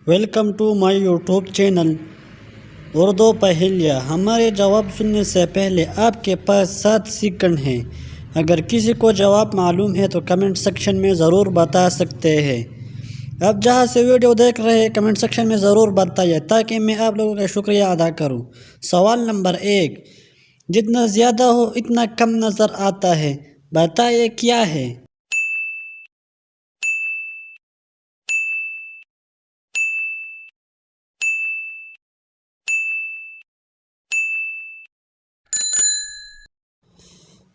Welcome to my YouTube channel Urdu پہیلیاں۔ ہمارے جواب سننے سے پہلے آپ کے پاس 7 سیکنڈ ہیں۔ اگر کسی کو جواب معلوم ہے تو کمنٹ سیکشن میں ضرور بتا سکتے ہیں۔ آپ جہاں سے ویڈیو دیکھ رہے ہیں کمنٹ سیکشن میں ضرور بتائیے تاکہ میں آپ لوگوں کا شکریہ ادا کروں۔ سوال نمبر 1، جتنا زیادہ ہو اتنا کم نظر آتا ہے، بتائیے کیا ہے؟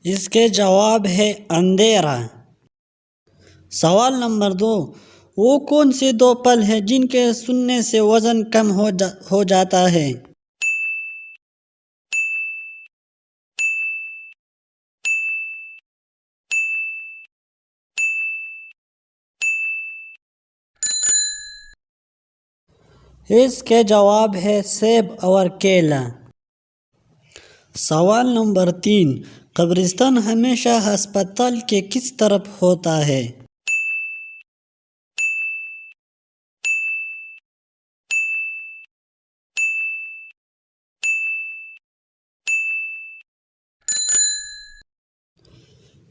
اس کے جواب ہے اندھیرا۔ سوال نمبر 2، وہ کون سے 2 پھل ہیں جن کے سننے سے وزن کم ہو جاتا ہے؟ اس کے جواب ہے سیب اور کیلا۔ سوال نمبر 3، قبرستان ہمیشہ ہسپتال کے کس طرف ہوتا ہے؟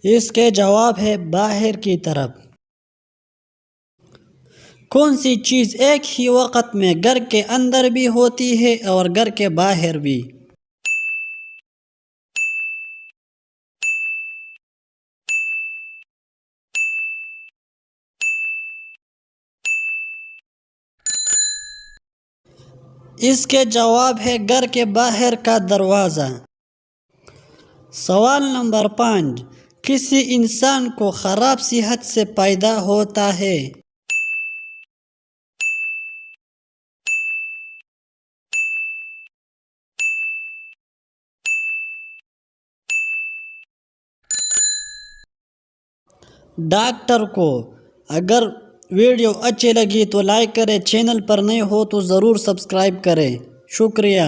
اس کے جواب ہے باہر کی طرف۔ کون سی چیز ایک ہی وقت میں گھر کے اندر بھی ہوتی ہے اور گھر کے باہر بھی؟ اس کے جواب ہے گھر کے باہر کا دروازہ۔ سوال نمبر 5، کسی انسان کو خراب صحت سے پیدا ہوتا ہے؟ ڈاکٹر کو۔ اگر ویڈیو اچھی لگی تو لائک کریں، چینل پر نئے ہو تو ضرور سبسکرائب کریں۔ شکریہ۔